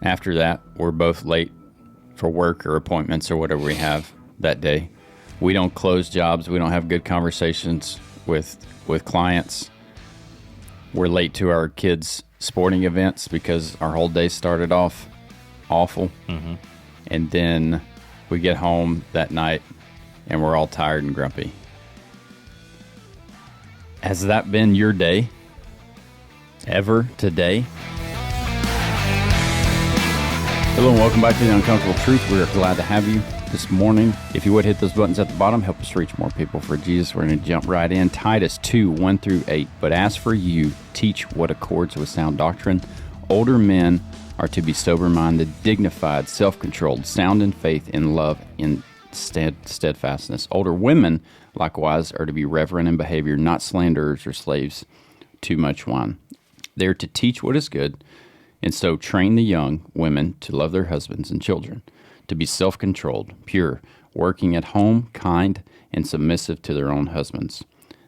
After that, we're both late for work or appointments or whatever we have that day. We don't close jobs. We don't have good conversations with clients. We're late to our kids' sporting events because our whole day started off awful. Mm-hmm. And then we get home that night and we're all tired and grumpy. Has that been your day ever today? Hello and welcome back to The Uncomfortable Truth. We are glad to have you this morning. If you would hit those buttons at the bottom, help us reach more people for Jesus. We're going to jump right in. Titus 2, 1 through 8. But as for you, teach what accords with sound doctrine. Older men are to be sober-minded, dignified, self-controlled, sound in faith, in love, in steadfastness. Older women, likewise, are to be reverent in behavior, not slanderers or slaves to much wine. They are to teach what is good, and so train the young women to love their husbands and children, to be self-controlled, pure, working at home, kind, and submissive to their own husbands,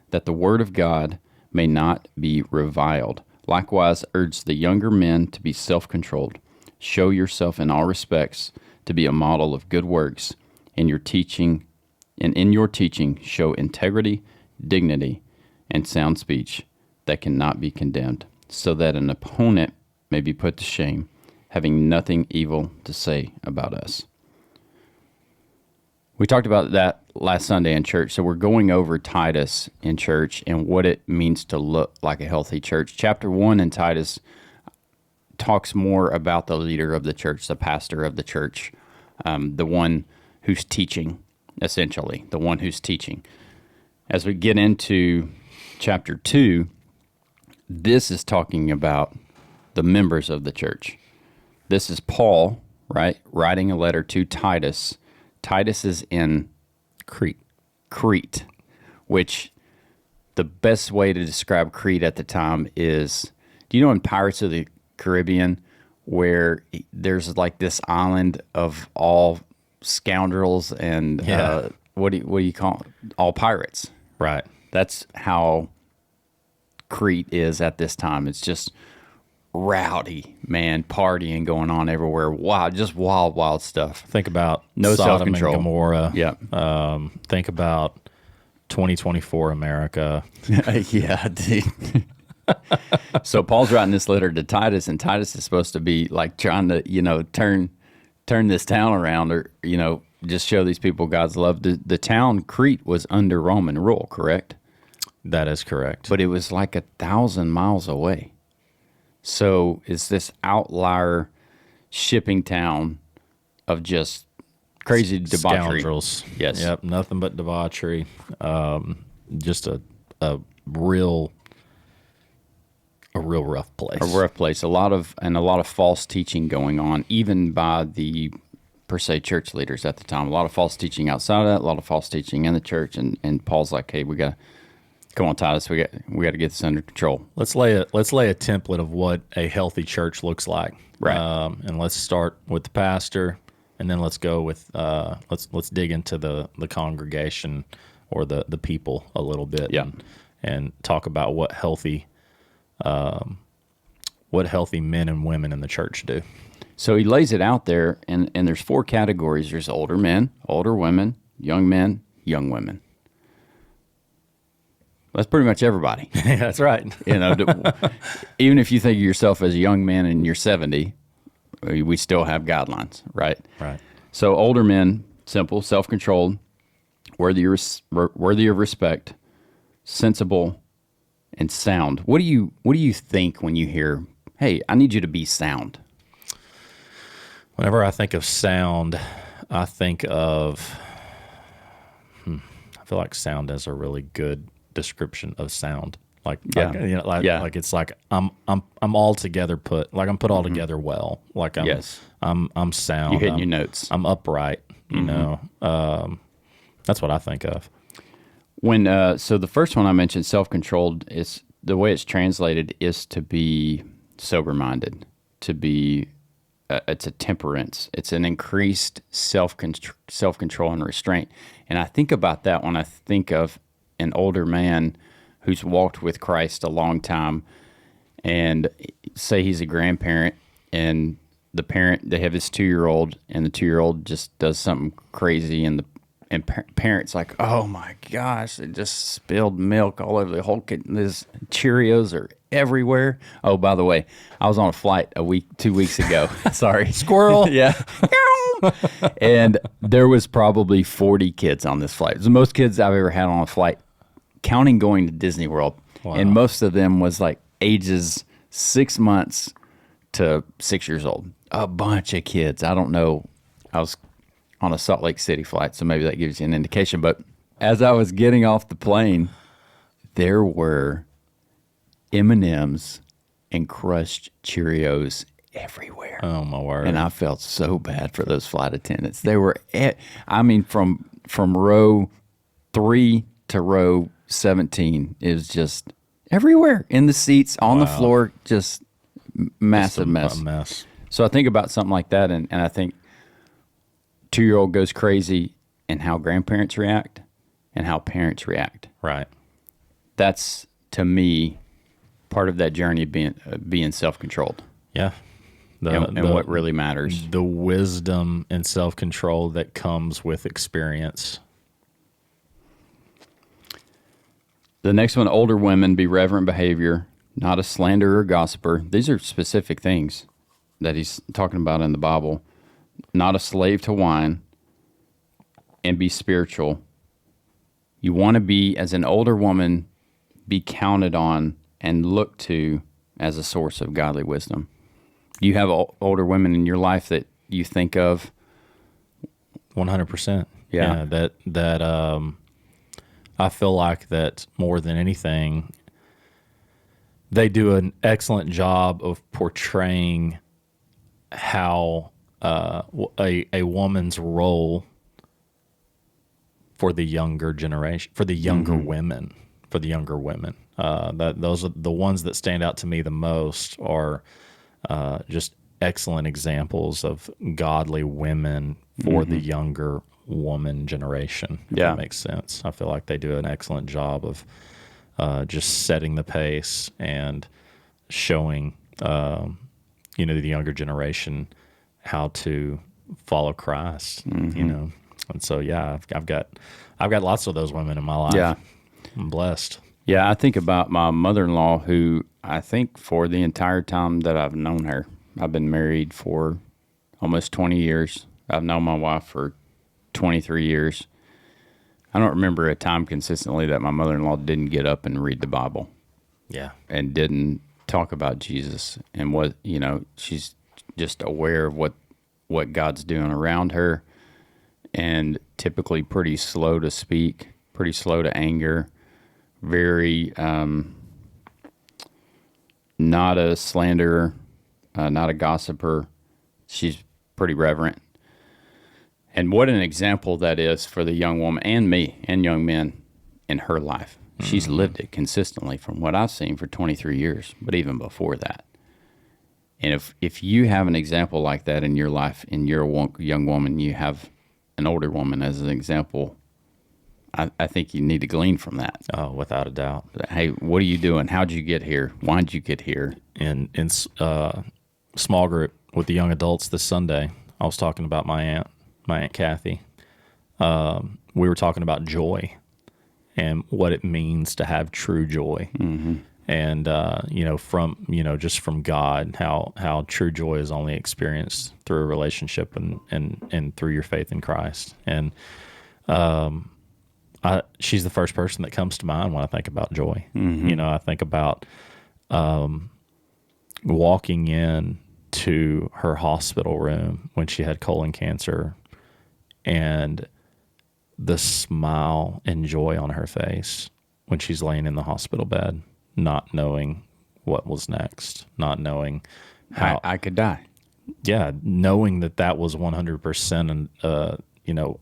that the word of God may not be reviled. Likewise, urge the younger men to be self-controlled. Show yourself in all respects to be a model of good works. In your teaching, show integrity, dignity, and sound speech that cannot be condemned, so that an opponent may be put to shame, having nothing evil to say about us. We talked about that last Sunday in church, so we're going over Titus in church and what it means to look like a healthy church. Chapter 1 in Titus talks more about the leader of the church, the pastor of the church, the one who's teaching, essentially, the one who's teaching. As we get into chapter 2, this is talking about the members of the church. This is Paul, right, writing a letter to Titus. Titus is in Crete, which the best way to describe Crete at the time is, do you know in Pirates of the Caribbean where there's like this island of all scoundrels and what do you call it? All pirates? Right. That's how Crete is at this time. It's just rowdy, man, partying going on everywhere. Wow, just wild stuff. Think about no Sodom self-control. and Gomorrah. Yeah. Think about 2024 America. Yeah, dude. So Paul's writing this letter to Titus, and Titus is supposed to be like trying to, turn this town around, or, just show these people God's love. The town Crete was under Roman rule, correct? That is correct. But it was like 1,000 miles away. So it's this outlier shipping town of just crazy debauchery. Scoundrels. Yes. Yep. Nothing but debauchery. Just a real rough place. A rough place. A lot of false teaching going on, even by the per se church leaders at the time. A lot of false teaching outside of that. A lot of false teaching in the church. And Paul's like, hey, come on, Titus, we got to get this under control. Let's lay a template of what a healthy church looks like. Right. And let's start with the pastor, and then let's go with let's dig into the congregation or the people a little bit. Yeah. And talk about what healthy men and women in the church do. So he lays it out there, and there's 4 categories. There's older men, older women, young men, young women. That's pretty much everybody. Yeah, that's right. Even if you think of yourself as a young man and you're 70, we still have guidelines, right? Right. So older men, simple, self-controlled, worthy of respect, sensible, and sound. What do you think when you hear, hey, I need you to be sound? Whenever I think of sound, I think of, I feel like sound has a really good description of sound. Like it's like I'm all together put. Like I'm put all together well. Like I'm sound. You're hitting your notes. I'm upright. That's what I think of. When so the first one I mentioned, self-controlled, is the way it's translated is to be sober-minded, to be. It's a temperance. It's an increased self-control and restraint. And I think about that when I think of an older man who's walked with Christ a long time, and say he's a grandparent, and the parent, they have this 2-year-old, and the 2-year-old just does something crazy, and parents like, oh my gosh, it just spilled milk all over the whole kitchen. These Cheerios are everywhere. Oh, by the way, I was on a flight 2 weeks ago. Sorry. Squirrel. Yeah. And there was probably 40 kids on this flight. It was the most kids I've ever had on a flight, counting going to Disney World. Wow. And most of them was like ages 6 months to 6 years old. A bunch of kids. I don't know. I was on a Salt Lake City flight, so maybe that gives you an indication. But as I was getting off the plane, there were M&Ms and crushed Cheerios everywhere. Oh, my word. And I felt so bad for those flight attendants. They were, from row 3 to row 17, it was just everywhere in the seats, on the floor, just massive mess. A mess. So I think about something like that, and I think 2-year-old goes crazy, and how grandparents react and how parents react. Right. That's, to me, part of that journey of being self-controlled. Yeah. And what really matters. The wisdom and self-control that comes with experience. The next one, older women, be reverent behavior, not a slanderer or gossiper. These are specific things that he's talking about in the Bible. Not a slave to wine, and be spiritual. You want to be, as an older woman, be counted on and looked to as a source of godly wisdom. Do you have older women in your life that you think of? 100%. Yeah. That I feel like that more than anything, they do an excellent job of portraying how a woman's role for the younger generation, for the younger women, that those are the ones that stand out to me the most are just excellent examples of godly women for the younger woman generation. If that makes sense. I feel like they do an excellent job of just setting the pace and showing the younger generation how to follow Christ, and so I've got lots of those women in my life. Yeah, I'm blessed. Yeah, I think about my mother-in-law, who I think for the entire time that I've known her, I've been married for almost 20 years. I've known my wife for 23 years. I don't remember a time consistently that my mother-in-law didn't get up and read the Bible. Yeah, and didn't talk about Jesus and what, she's just aware of what God's doing around her, and typically pretty slow to speak, pretty slow to anger, very not a slanderer, not a gossiper. She's pretty reverent. And what an example that is for the young woman and me and young men in her life. She's lived it consistently from what I've seen for 23 years, but even before that. And if you have an example like that in your life, and you're a young woman, you have an older woman as an example, I think you need to glean from that. Oh, without a doubt. Hey, what are you doing? How'd you get here? Why'd you get here? In small group with the young adults this Sunday, I was talking about my Aunt Kathy. We were talking about joy and what it means to have true joy. And, just from God, how true joy is only experienced through a relationship and through your faith in Christ. And she's the first person that comes to mind when I think about joy. I think about walking in to her hospital room when she had colon cancer, and the smile and joy on her face when she's laying in the hospital bed, not knowing what was next, not knowing how I could die. Yeah, knowing that was 100%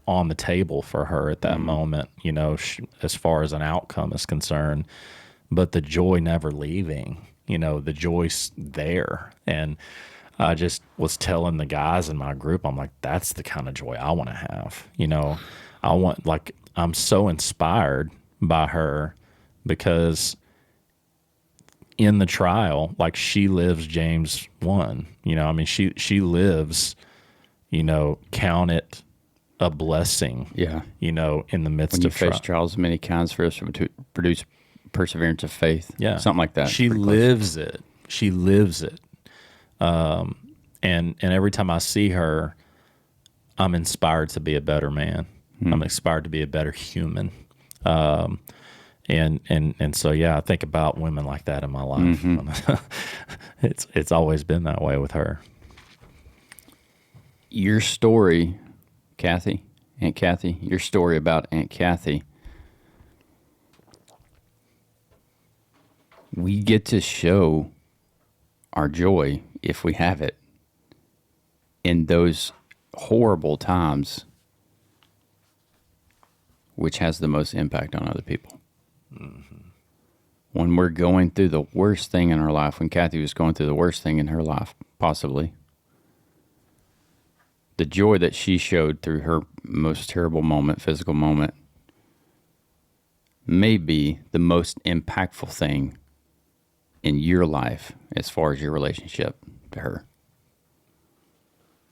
on the table for her at that moment, as far as an outcome is concerned, but the joy never leaving, the joy's there. And I just was telling the guys in my group, I'm like, that's the kind of joy I want to have. I'm so inspired by her, because in the trial, like she lives James 1. You know, I mean, she lives, you know, count it a blessing. Yeah. You know, in the midst When you of face trials of many kinds for us to produce perseverance of faith. Yeah. Something like that. She lives it. She lives it. And every time I see her, I'm inspired to be a better man. I'm inspired to be a better human. And so, yeah, I think about women like that in my life. It's always been that way with her. Your story, Aunt Kathy, your story about Aunt Kathy, we get to show our joy, if we have it, in those horrible times, which has the most impact on other people. When we're going through the worst thing in our life, when Kathy was going through the worst thing in her life, possibly, the joy that she showed through her most terrible moment, physical moment, may be the most impactful thing in your life as far as your relationship to her.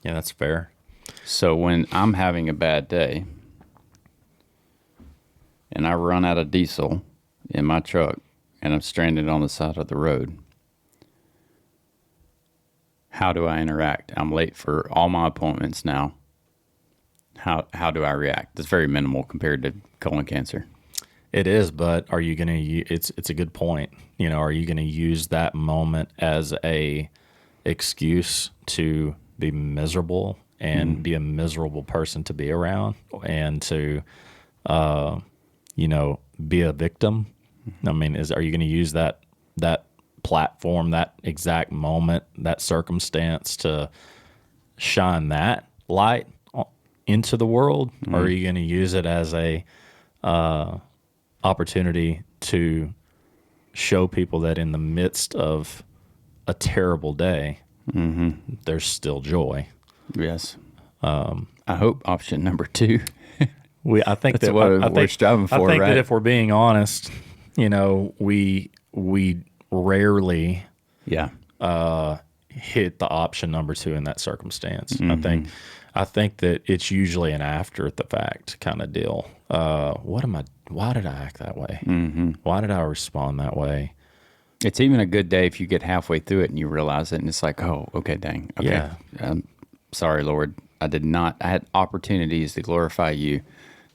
Yeah, that's fair. So when I'm having a bad day and I run out of diesel in my truck and I'm stranded on the side of the road, how do I interact? I'm late for all my appointments now. How do I react? It's very minimal compared to colon cancer. It is, but are you going to? It's a good point. You know, are you going to use that moment as a excuse to be miserable and be a miserable person to be around and to, you know, be a victim? I mean, are you going to use that platform, that exact moment, that circumstance to shine that light into the world, or are you going to use it as a opportunity to show people that in the midst of a terrible day, there's still joy? Yes. I hope option number 2. I think That's what we're striving for, I think right? that if we're being honest, you know, we rarely hit the option number 2 in that circumstance. I think that it's usually an after the fact kind of deal. Why did I act that way? Why did I respond that way? It's even a good day if you get halfway through it and you realize it and it's like, oh, okay, dang. Okay. Yeah. Sorry, Lord. I had opportunities to glorify you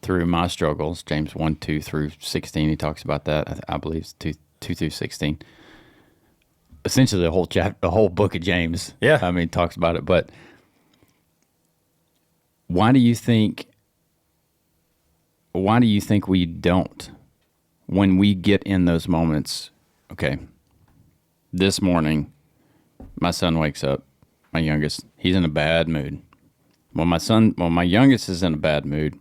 through my struggles. James 1, 2 through 16, he talks about that. I believe it's 2 through 16. Essentially the whole the whole book of James. Yeah. I mean, talks about it. But why do you think we don't, when we get in those moments? Okay, this morning, my son wakes up, my youngest, he's in a bad mood. When my youngest is in a bad mood,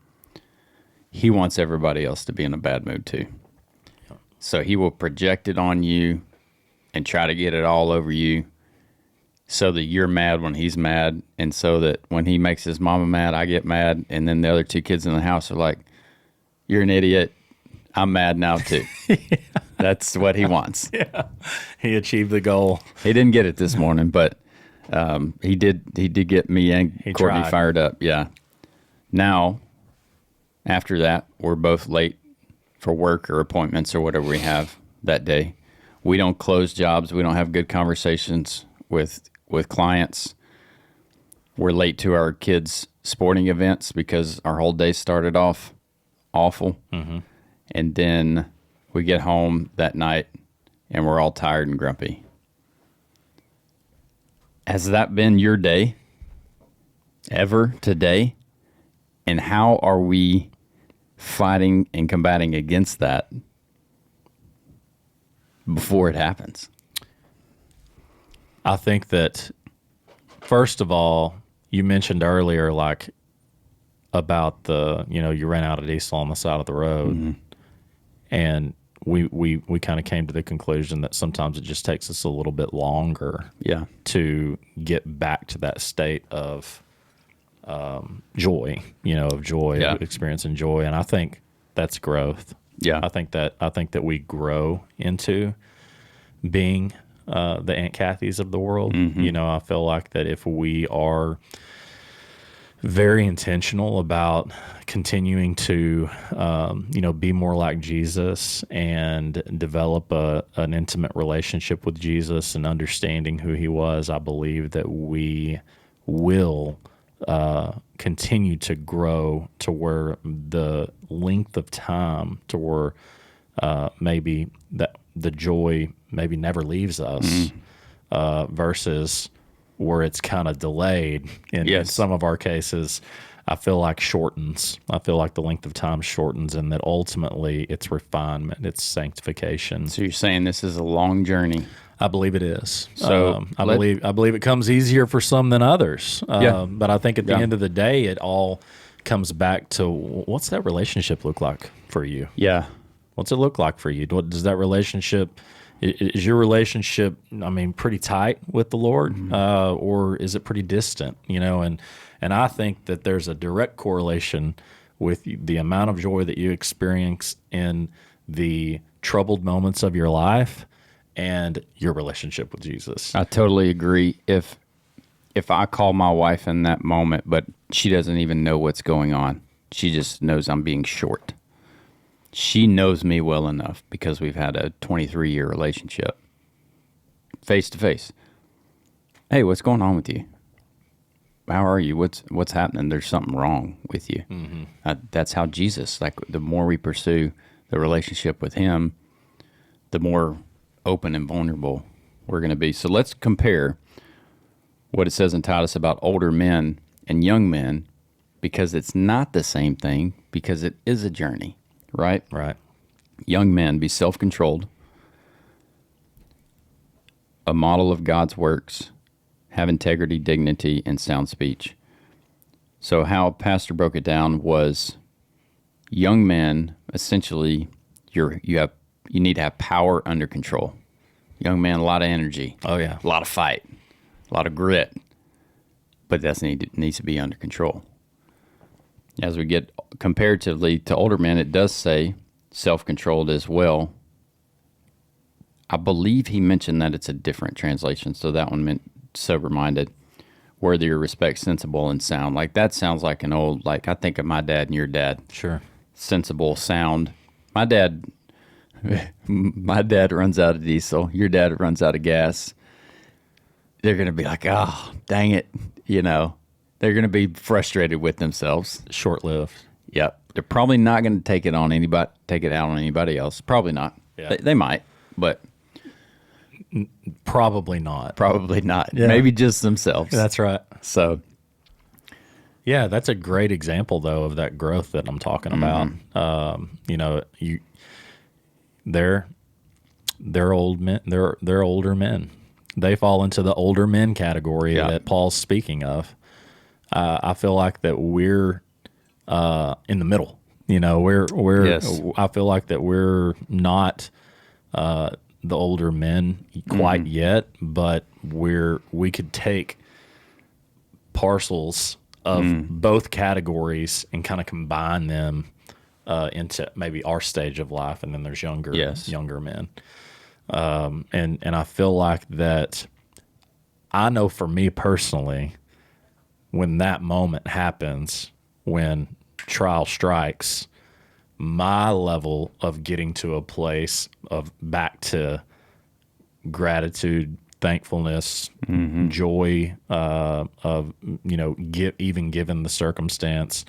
he wants everybody else to be in a bad mood too. So he will project it on you and try to get it all over you so that you're mad when he's mad, and so that when he makes his mama mad, I get mad, and then the other 2 kids in the house are like, you're an idiot. I'm mad now too. That's what he wants. Yeah. He achieved the goal. He didn't get it this morning, but he did get me and Courtney tried. fired up. Yeah. Now, after that, we're both late for work or appointments or whatever we have that day. We don't close jobs. We don't have good conversations with clients. We're late to our kids' sporting events because our whole day started off awful. And then we get home that night and we're all tired and grumpy. Has that been your day ever today? And how are we fighting and combating against that before it happens? I think that, first of all, you mentioned earlier, like, about you ran out of diesel on the side of the road. And we kind of came to the conclusion that sometimes it just takes us a little bit longer to get back to that state of joy, experiencing joy. And I think that's growth. Yeah. I think that we grow into being the Aunt Kathy's of the world. I feel like that if we are very intentional about continuing to, be more like Jesus and develop an intimate relationship with Jesus and understanding who he was, I believe that we will continue to grow to where the length of time to where maybe that the joy maybe never leaves us versus where it's kind of delayed in some of our cases. I feel like shortens. I feel like the length of time shortens, and that ultimately it's refinement, it's sanctification. So you're saying this is a long journey? I believe it is. So I believe it comes easier for some than others. But I think at the end of the day, it all comes back to what's that relationship look like for you? Yeah. What's it look like for you? What does that relationship? Is your relationship, pretty tight with the Lord, or is it pretty distant? And I think that there's a direct correlation with the amount of joy that you experience in the troubled moments of your life and your relationship with Jesus. I totally agree. If I call my wife in that moment, but she doesn't even know what's going on, she just knows I'm being short. She knows me well enough because we've had a 23-year relationship, face to face. Hey, what's going on with you? How are you? What's happening? There's something wrong with you. That's how Jesus, like the more we pursue the relationship with him, the more open and vulnerable we're going to be. So let's compare what it says in Titus about older men and young men, because it's not the same thing, because it is a journey. Right? Right. Young men, be self-controlled, a model of God's works, have integrity, dignity, and sound speech. So how Pastor broke it down was young men, essentially, you need to have power under control. Young man, a lot of energy. Oh, yeah. A lot of fight, a lot of grit, but that needs to be under control. As we get comparatively to older men, it does say self-controlled as well. I believe he mentioned that it's a different translation, so that one meant sober-minded, worthy of respect, sensible, and sound. Like that sounds like an old, like I think of my dad and your dad. Sure. Sensible, sound. My dad runs out of diesel. Your dad runs out of gas. They're going to be like, oh, dang it, They're going to be frustrated with themselves. Short-lived. Yep. They're probably not going to take it out on anybody else. Probably not. Yeah. They might, but probably not. Probably not. Yeah. Maybe just themselves. That's right. So, yeah, that's a great example though of that growth that I'm talking about. They're old men. They're older men. They fall into the older men category that Paul's speaking of. I feel like that we're in the middle. I feel like that we're not the older men quite yet, but we could take parcels of both categories and kind of combine them into maybe our stage of life, and then there's younger men. And I feel like that. I know for me personally, when that moment happens, when trial strikes, my level of getting to a place of back to gratitude, thankfulness, joy, even given the circumstance,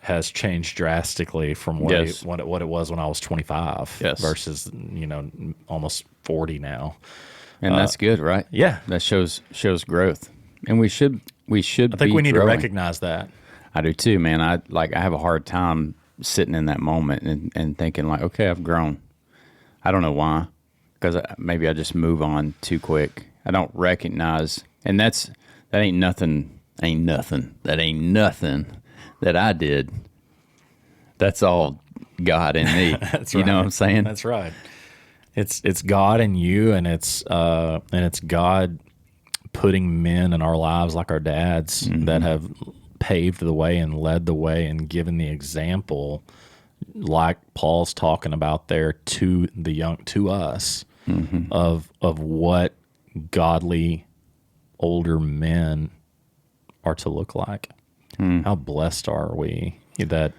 has changed drastically from what it was when I was 25 versus almost 40 now. And that's good, right? Yeah, that shows growth, and we should. I think we need growing. to recognize that. I do too, man. I have a hard time sitting in that moment and thinking like, okay, I've grown. I don't know why, because maybe I just move on too quick. I don't recognize, and that ain't nothing. That ain't nothing that I did. That's all God in me. That's you right. know what I'm saying? That's right. It's God in you, and it's God putting men in our lives like our dads that have paved the way and led the way and given the example, like Paul's talking about there to the young, to us, of what godly older men are to look like. How blessed are we that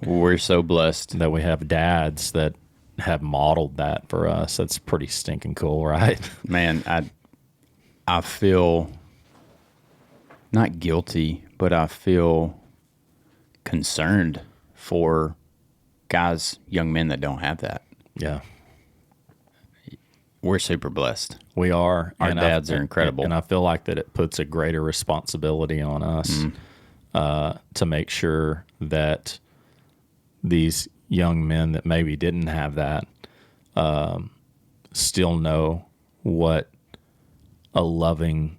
We're so blessed. that we have dads that have modeled that for us. That's pretty stinking cool, right? Man, I feel not guilty, but I feel concerned for guys, young men that don't have that. Yeah. We're super blessed. We are. Our dads are incredible. And I feel like that it puts a greater responsibility on us to make sure that these young men that maybe didn't have that still know what a loving,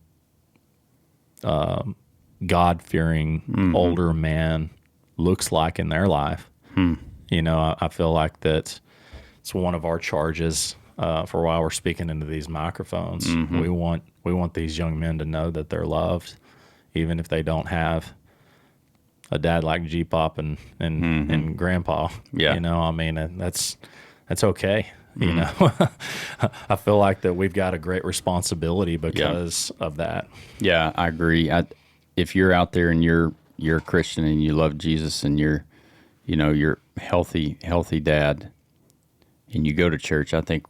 God-fearing older man looks like in their life. You know, I feel like that it's one of our charges for while we're speaking into these microphones. We want these young men to know that they're loved, even if they don't have a dad like G-Pop and Grandpa. Yeah. You know, I mean, that's okay. You know, I feel like that we've got a great responsibility because of that. Yeah, I agree. If you're out there and you're a Christian and you love Jesus and you're healthy dad and you go to church, I think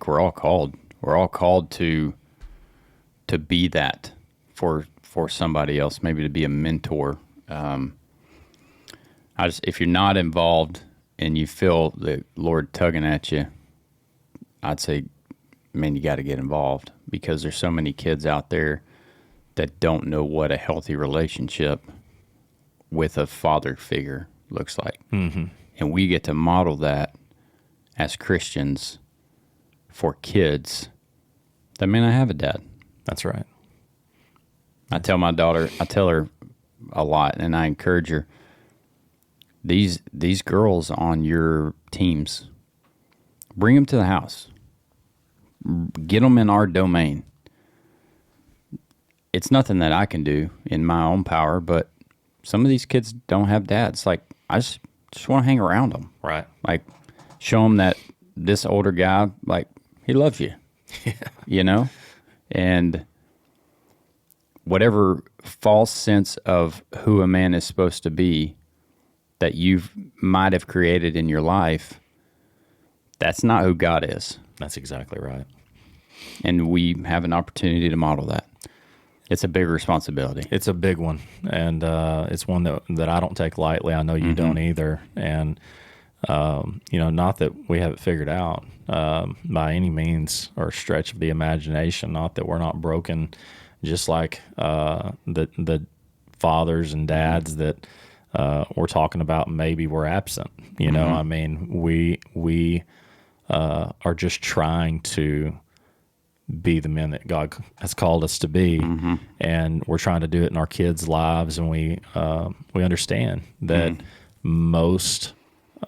we're all called. We're all called to be that for somebody else, maybe to be a mentor. If you're not involved and you feel the Lord tugging at you, I'd say, man, you got to get involved, because there's so many kids out there that don't know what a healthy relationship with a father figure looks like. And we get to model that as Christians for kids that may not have a dad. That's right. I tell my daughter, I tell her a lot, and I encourage her, these girls on your teams, bring them to the house. Get them in our domain. It's nothing that I can do in my own power, but some of these kids don't have dads. Like, I just want to hang around them. Right. Like, show them that this older guy, like, he loves you. You know? And whatever false sense of who a man is supposed to be that you might have created in your life, that's not who God is. That's exactly right. And we have an opportunity to model that. It's a big responsibility. It's a big one, and it's one that I don't take lightly. I know you don't either. And, not that we have it figured out by any means or stretch of the imagination, not that we're not broken, just like the fathers and dads that we're talking about maybe were absent. You know, I mean, we are just trying to be the men that God has called us to be, and we're trying to do it in our kids' lives. And we understand that most.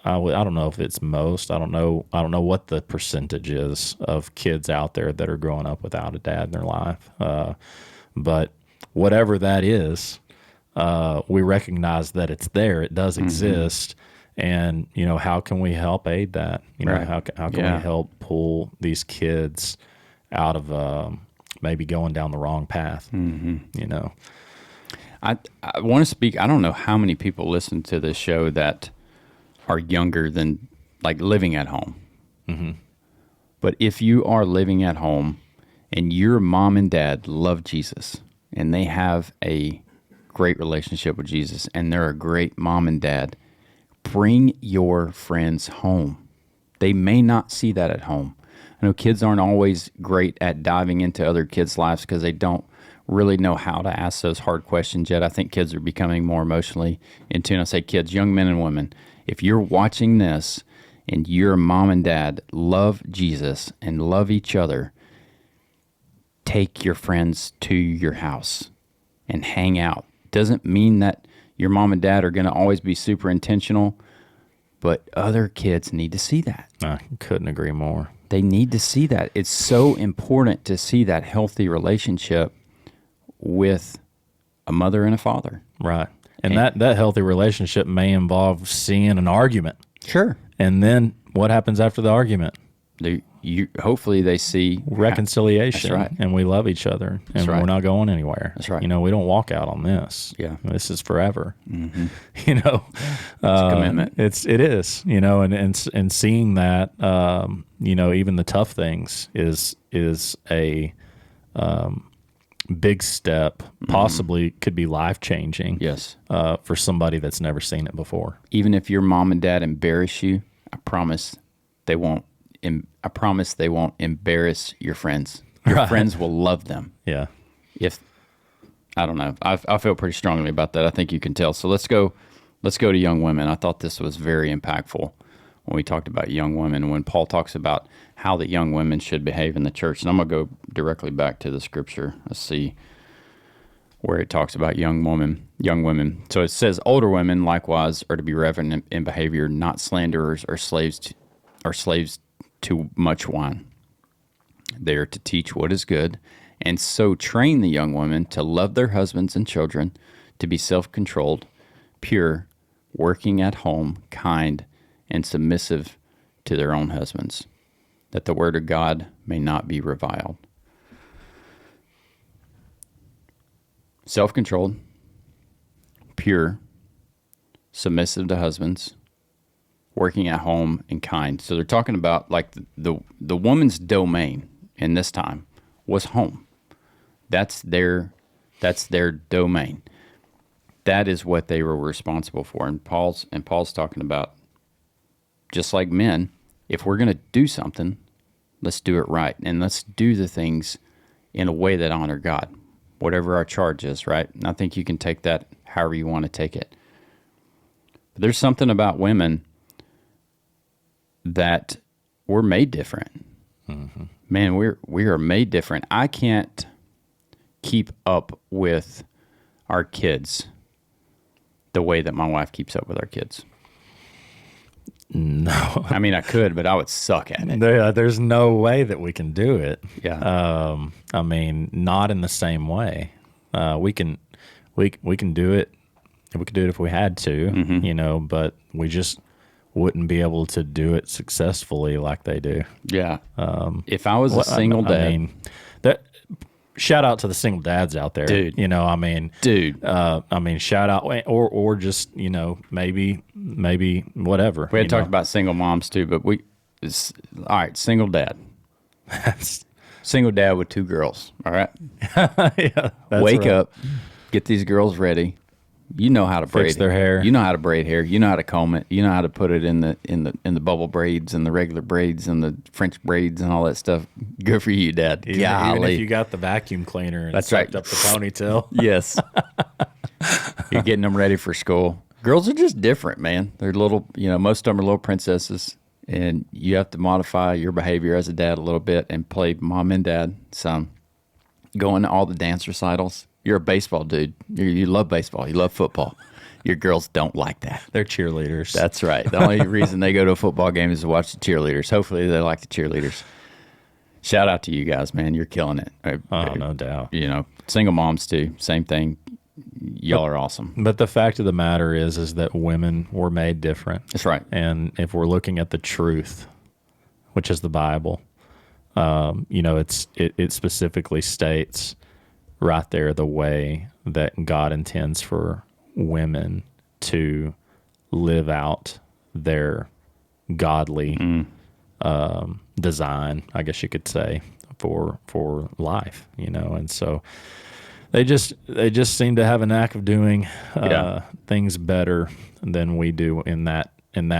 I don't know if it's most. I don't know what the percentage is of kids out there that are growing up without a dad in their life. But whatever that is, we recognize that it's there. It does exist. And, how can we help aid that? Right. How can we help pull these kids out of maybe going down the wrong path? I want to speak. I don't know how many people listen to this show that are younger than, like, living at home. But if you are living at home and your mom and dad love Jesus and they have a great relationship with Jesus and they're a great mom and dad, bring your friends home. They may not see that at home. I know kids aren't always great at diving into other kids' lives because they don't really know how to ask those hard questions yet. I think kids are becoming more emotionally in tune. I say kids, young men and women, if you're watching this and your mom and dad love Jesus and love each other, take your friends to your house and hang out. Doesn't mean that your mom and dad are going to always be super intentional, but other kids need to see that. I couldn't agree more. They need to see that. It's so important to see that healthy relationship with a mother and a father. Right. And that healthy relationship may involve seeing an argument. Sure. And then what happens after the argument? You you hopefully they see reconciliation, That's right. and we love each other, and right. we're not going anywhere. That's right. You know, we don't walk out on this. Yeah. This is forever. Mm-hmm. You know, it's a commitment. It is. You know, and seeing that, you know, even the tough things is a big step. Possibly could be life changing. Yes. For somebody that's never seen it before. Even if your mom and dad embarrass you, I promise they won't. I promise they won't embarrass your friends. Your friends will love them. Yeah. If I don't know, I feel pretty strongly about that. I think you can tell. So let's go to young women. I thought this was very impactful when we talked about young women. When Paul talks about how the young women should behave in the church, and I'm gonna go directly back to the scripture. Let's see where it talks about young women. So it says, older women likewise are to be reverent in behavior, not slanderers or slaves to much wine. They are to teach what is good, and so train the young women to love their husbands and children, to be self-controlled, pure, working at home, kind, and submissive to their own husbands, that the word of God may not be reviled. Self-controlled, pure, submissive to husbands, working at home, and kind. So they're talking about like the woman's domain in this time was home. That's their domain. That is what they were responsible for. And Paul's talking about, just like men, if we're going to do something, let's do it right, and let's do the things in a way that honor God, whatever our charge is, right? And I think you can take that however you want to take it. But there's something about women that we're made different. Mm-hmm. Man, we are made different. I can't keep up with our kids the way that my wife keeps up with our kids. No. I mean, I could, but I would suck at it. There's no way that we can do it. Yeah. I mean, not in the same way. We can do it. We could do it if we had to, Mm-hmm. you know, but we just wouldn't be able to do it successfully like they do. Yeah. If I was a single dad, I mean, shout out to the single dads out there, dude. You know, I mean, shout out, or just, you know, maybe whatever. We had talked about single moms too, but all right, single dad. Single dad with 2 girls. All right. Yeah, Wake up, get these girls ready. You know how to braid their hair. You know how to braid hair. You know how to comb it. You know how to put it in the bubble braids and the regular braids and the French braids and all that stuff. Good for you, Dad. Even if you got the vacuum cleaner and That's right. up the ponytail. Yes. You're getting them ready for school. Girls are just different, man. They're little, you know, most of them are little princesses, and you have to modify your behavior as a dad a little bit and play mom and dad some. Going to all the dance recitals. You're a baseball dude. You love baseball. You love football. Your girls don't like that. They're cheerleaders. That's right. The only reason they go to a football game is to watch the cheerleaders. Hopefully they like the cheerleaders. Shout out to you guys, man. You're killing it. Oh, no doubt. You know, single moms too. Same thing. Y'all are awesome. But the fact of the matter is that women were made different. That's right. And if we're looking at the truth, which is the Bible, you know, it specifically states right there the way that God intends for women to live out their godly design, I guess you could say, for life, you know. And so they just seem to have a knack of doing things better than we do in that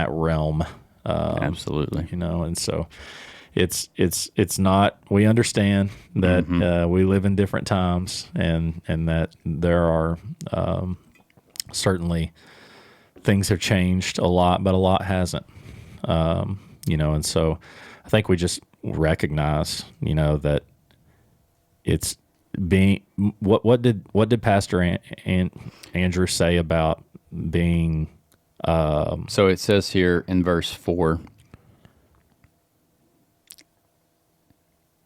realm. Absolutely. You know, and so it's not, we understand that we live in different times, and that there are certainly things have changed a lot, but a lot hasn't. You know, and so I think we just recognize, you know, that it's being what did Pastor Andrew say about being so it says here in verse 4,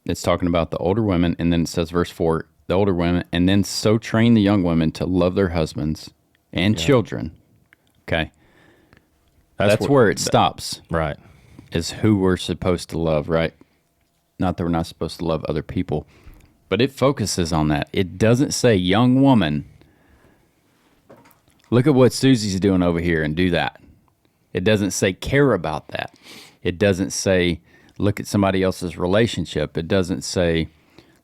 it's talking about the older women, and then it says verse 4, the older women, and then so train the young women to love their husbands and children. Okay. That's where it stops. Right. Is who we're supposed to love, right? not that we're not supposed to love other people, but it focuses on that. It doesn't say, young woman, look at what Susie's doing over here and do that. It doesn't say care about that. It doesn't say look at somebody else's relationship. It doesn't say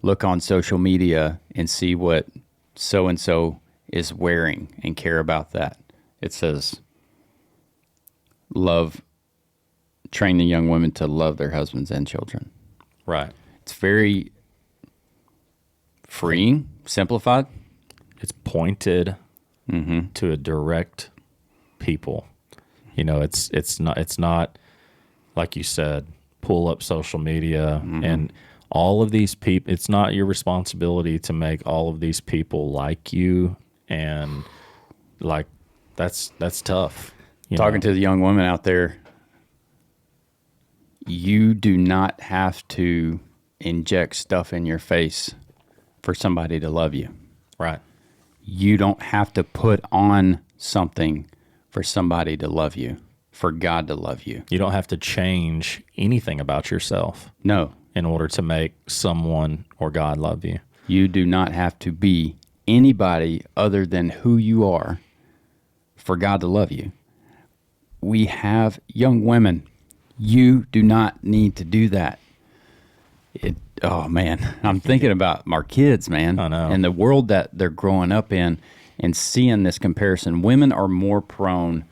look on social media and see what so-and-so is wearing and care about that. It says train the young women to love their husbands and children. Right. It's very freeing, simplified. It's pointed to a direct people. You know, it's not like you said, pull up social media and all of these people. It's not your responsibility to make all of these people like you, and like that's tough. Talking to the young women out there, you do not have to inject stuff in your face for somebody to love you. Right. You don't have to put on something for somebody to love you, for God to love you. You don't have to change anything about yourself. No. In order to make someone or God love you. You do not have to be anybody other than who you are for God to love you. We have young women. You do not need to do that. Oh, man. I'm thinking about our kids, man. I know. And the world that they're growing up in and seeing this comparison. Women are more prone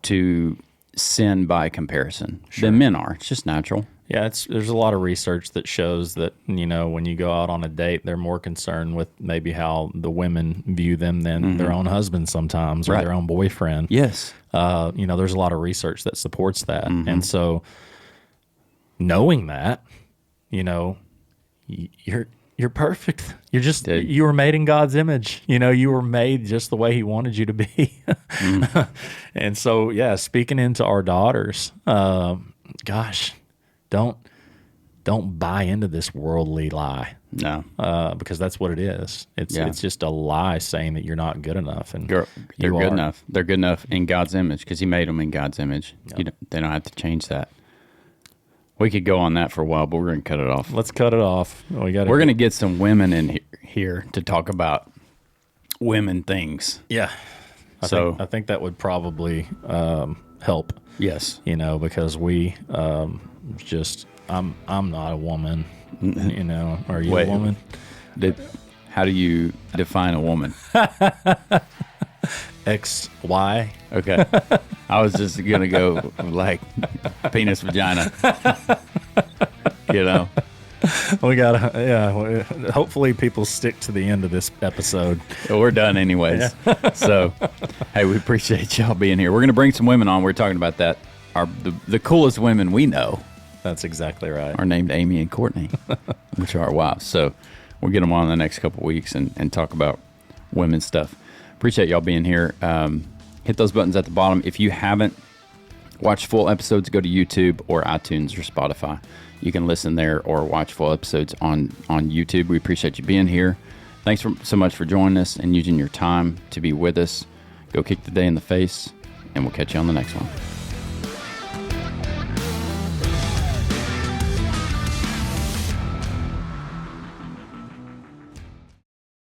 to sin by comparison than men are. It's just natural. Yeah, there's a lot of research that shows that, you know, when you go out on a date, they're more concerned with maybe how the women view them than their own husband sometimes, or their own boyfriend. Yes. You know, there's a lot of research that supports that. And so knowing that, you know, you're perfect. You were made in God's image. You know, you were made just the way He wanted you to be. And so, yeah, speaking into our daughters, gosh, don't buy into this worldly lie. No. Because that's what it is. It's just a lie saying that you're not good enough. And they're good enough. They're good enough in God's image because He made them in God's image. Yep. They don't have to change that. We could go on that for a while, but we're going to cut it off. Let's cut it off. We're going to get some women in here to talk about women things. Yeah. I think that would probably help. Yes. You know, because we I'm not a woman. You know, are you a woman? How do you define a woman? XY. Okay. I was just going to go like penis, vagina. You know. We got hopefully people stick to the end of this episode. Well, we're done anyways. Yeah. So, hey, we appreciate y'all being here. We're going to bring some women on. We're talking about that. The coolest women we know. That's exactly right. Are named Amy and Courtney, which are our wives. So we'll get them on in the next couple of weeks and talk about women's stuff. Appreciate y'all being here. Hit those buttons at the bottom. If you haven't watched full episodes, go to YouTube or iTunes or Spotify. You can listen there or watch full episodes on YouTube. We appreciate you being here. Thanks so much for joining us and using your time to be with us. Go kick the day in the face, and we'll catch you on the next one.